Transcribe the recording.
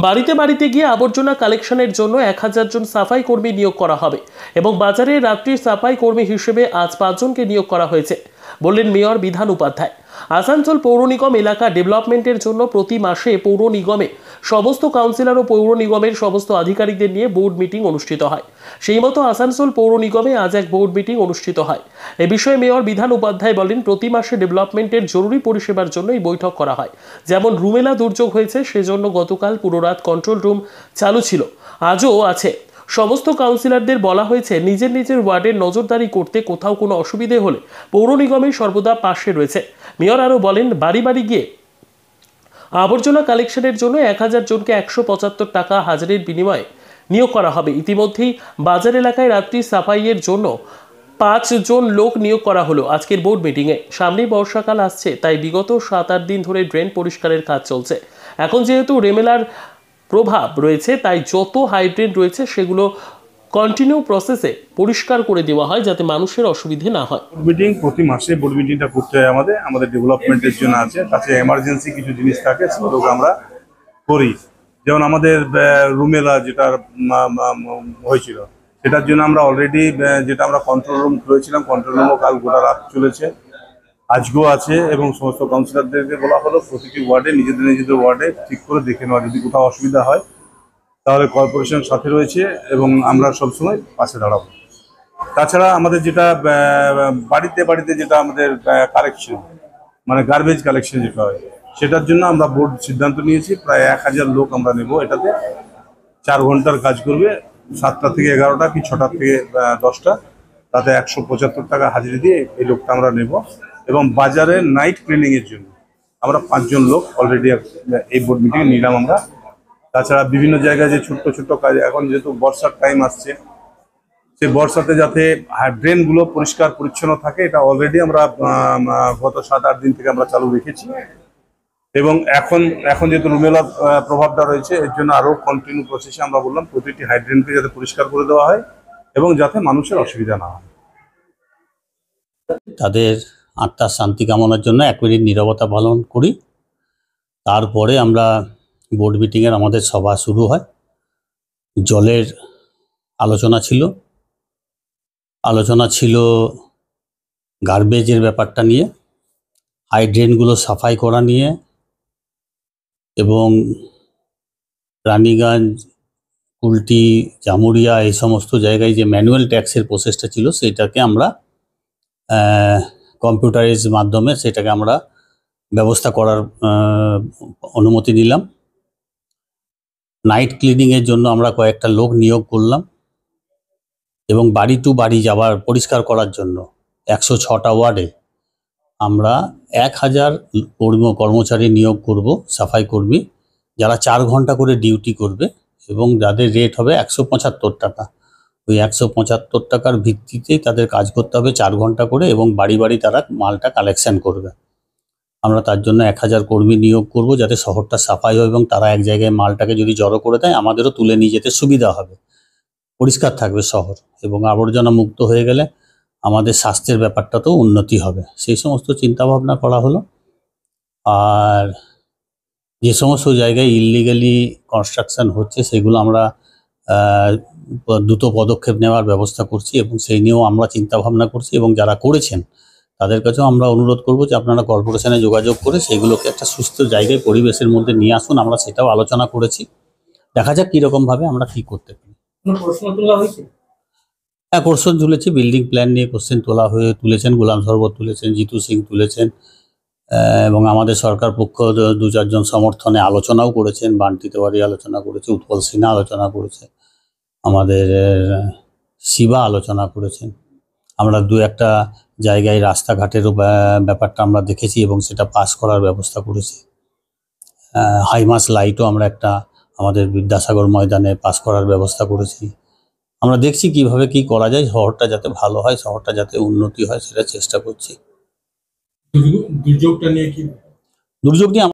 বাড়িতে বাড়িতে গিয়ে আবর্জনা কালেকশনের জন্য 1000 জন সাফাই কর্মী নিয়োগ করা হবে এবং বাজারে রাত্রির সাফাই কর্মী হিসেবে আজ 5 জনকে নিয়োগ করা হয়েছে বললেন মেয়র বিধান উপাধ্যায়। আসানসোল পৌর নিগম এলাকা ডেভেলপমেন্টের জন্য প্রতি মাসে পৌর নিগমে সমস্ত কাউন্সিলর ও পৌর নিগমের সমস্ত আধিকারিকদের নিয়ে বোর্ড মিটিং অনুষ্ঠিত হয়। সেই মতো আসানসোল পৌর নিগমে আজ এক বোর্ড মিটিং অনুষ্ঠিত হয়। এ বিষয়ে মেয়র বিধান উপাধ্যায় বলেন, প্রতি মাসে ডেভেলপমেন্টের জরুরি পরিষেবার জন্য এই বৈঠক করা হয়। যেমন রুমেলা দুর্যোগ হয়েছে, সেজন্য গতকাল পুরো রাত কন্ট্রোল রুম চালু ছিল, আজও আছে। সমস্ত কাউন্সিলরদের বলা হয়েছে নিজের নিজের ওয়ার্ডের নজরদারি করতে, কোথাও কোনো অসুবিধে হলে পৌর নিগমের সর্বদা পাশে রয়েছে। মেয়র আরও বলেন, বাড়ি বাড়ি গিয়ে আবর্জনা কালেকশনের জন্য 1000 জনকে 175 টাকা হাজারের বিনিময়ে নিয়োগ করা হবে। ইতিমধ্যেই বাজার এলাকায় রাত্রি সাফাইয়ের জন্য 5 জন লোক নিয়োগ করা হলো আজকের বোর্ড মিটিংয়ে। সামনেই বর্ষাকাল আসছে, তাই বিগত 7-8 দিন ধরে ড্রেন পরিষ্কারের কাজ চলছে। এখন যেহেতু রেমেলার প্রভাব রয়েছে, তাই যত হাইড্রেন রয়েছে সেগুলো কন্টিনিউ প্রসেসে পরিষ্কার করে দেওয়া হয় যাতে মানুষের অসুবিধে না হয়। মিটিং প্রতি মাসে বোর্ড মিটিংটা করতে হয় আমাদের ডেভেলপমেন্টের জন্য আছে, তাতে এমার্জেন্সি কিছু জিনিস থাকে সেগুলো আমরা করি। যেমন আমাদের রুমেলা যেটা হয়েছিল সেটার জন্য আমরা অলরেডি যেটা আমরা কন্ট্রোল রুম খুলেছিলাম, কন্ট্রোল রুমও কাল গোটা রাত চলেছে, আজকেও আছে এবং সমস্ত কাউন্সিলরদেরকে বলা হলো প্রতিটি ওয়ার্ডে নিজেদের ওয়ার্ডে ঠিক করে দেখে নেওয়া, যদি কোথাও অসুবিধা হয় তাহলে কর্পোরেশন সাথে রয়েছে এবং আমরা সবসময় পাশে দাঁড়াবো। তাছাড়া আমাদের যেটা বাড়িতে বাড়িতে যেটা আমাদের কালেকশন মানে গার্বেজ কালেকশন যেটা হয়, সেটার জন্য আমরা বোর্ড সিদ্ধান্ত নিয়েছি প্রায় 1000 লোক আমরা নেব। এটাতে 4 ঘন্টার কাজ করবে, 7টা থেকে 11টা কি 6টা থেকে 10টা, তাতে 175 টাকা হাজিরি দিয়ে এই লোকটা আমরা নেব। এবং বাজারে নাইট ক্লিনিংয়ের জন্য আমরা 5 জন লোক অলরেডি এই বোর্ড মিটিংয়ে নিলাম আমরা। তাছাড়া বিভিন্ন জায়গায় যে ছোট্ট ছোট্ট কাজ, এখন যেহেতু বর্ষার টাইম আসছে, সেই বর্ষাতে যাতে ড্রেনগুলো পরিষ্কার পরিচ্ছন্ন থাকে, এটা অলরেডি আমরা গত 7-8 দিন থেকে আমরা চালু রেখেছি। এবং এখন যেহেতু রুমেলার প্রভাবটা রয়েছে, এর জন্য আরও কন্টিনিউ প্রসেসে আমরা বললাম প্রতিটি হাইড্রেনকে যাতে পরিষ্কার করে দেওয়া হয় এবং যাতে মানুষের অসুবিধা না হয়। তাদের আত্মার শান্তি কামনার জন্য 1 মিনিট নীরবতা পালন করি। তারপরে আমরা বোর্ড মিটিংয়ের আমাদের সভা শুরু হয়। জলের আলোচনা ছিল গার্বেজের ব্যাপারটা নিয়ে, হাইড্রেনগুলো সাফাই করা নিয়ে, এবং রানীগঞ্জ, কুলটি, জামুরিয়া এই সমস্ত জায়গায় যে ম্যানুয়াল ট্যাক্সের প্রসেসটা ছিল সেটাকে আমরা কম্পিউটারাইজ মাধ্যমে সেটাকে আমরা ব্যবস্থা করার অনুমতি নিলাম। নাইট ক্লিনিংয়ের জন্য আমরা কয়েকটা লোক নিয়োগ করলাম এবং বাড়ি টু বাড়ি যাওয়ার পরিষ্কার করার জন্য 106টা ওয়ার্ডে আমরা 1000 কর্মচারী নিয়োগ করব, সাফাই কর্মী, যারা 4 ঘন্টা করে ডিউটি করবে এবং যাদের রেট হবে 175 টাকা। ওই 175 টাকার ভিত্তিতেই তাদের কাজ করতে হবে 4 ঘন্টা করে এবং বাড়ি বাড়ি তারা মালটা কালেকশন করবে। আমরা তার জন্য 1000 কর্মী নিয়োগ করব যাতে শহরটা সাফাই হয় এবং তারা এক জায়গায় মালটাকে যদি জড়ো করে দেয় আমাদেরও তুলে নিয়ে যেতে সুবিধা হবে, পরিষ্কার থাকবে শহর এবং আবর্জনা মুক্ত হয়ে গেলে আমাদের স্বাস্থ্যের ব্যাপারটাতেও উন্নতি হবে। সেই সমস্ত চিন্তাভাবনা করা হলো। আর যে সমস্ত জায়গায় ইললিগালি কনস্ট্রাকশন হচ্ছে সেগুলো আমরা দ্রুত পদক্ষেপ নেওয়ার ব্যবস্থা করছি এবং সেই নিয়েও আমরা চিন্তাভাবনা করছি এবং যারা করেছেন তাদের কাছেও আমরা অনুরোধ করব যে আপনারা কর্পোরেশনে যোগাযোগ করে সেগুলোকে একটা সুস্থ জায়গায় পরিবেশের মধ্যে নিয়ে আসুন। আমরা সেটাও আলোচনা করেছি, দেখা যাক কীরকমভাবে আমরা কী করতে পারি। হ্যাঁ, কোশ্চেন তুলেছি, বিল্ডিং প্ল্যান নিয়ে কোশ্চেন তুলেছেন, গোলাম সরবত তুলেছেন, জিতু সিং তুলেছেন এবং আমাদের সরকার পক্ষ 2-4 জন সমর্থনে আলোচনাও করেছেন। বান্টি তেওয়ারি আলোচনা করেছে, উৎপল সিনহা আলোচনা করেছে, আমাদের শিবা আলোচনা করেছেন। আমরা 2-1টা জায়গায় রাস্তাঘাটেরও ব্যাপারটা আমরা দেখেছি এবং সেটা পাস করার ব্যবস্থা করেছি। হাইমাস লাইটও আমরা একটা আমাদের বিদ্যাসাগর ময়দানে পাস করার ব্যবস্থা করেছি। আমরা দেখছি কিভাবে কি করা যায়, শহরটা যাতে ভালো হয়, শহরটা যাতে উন্নতি হয় সেটা চেষ্টা করছি। দুর্যোগটা নিয়ে কি? দুর্যোগ নিয়ে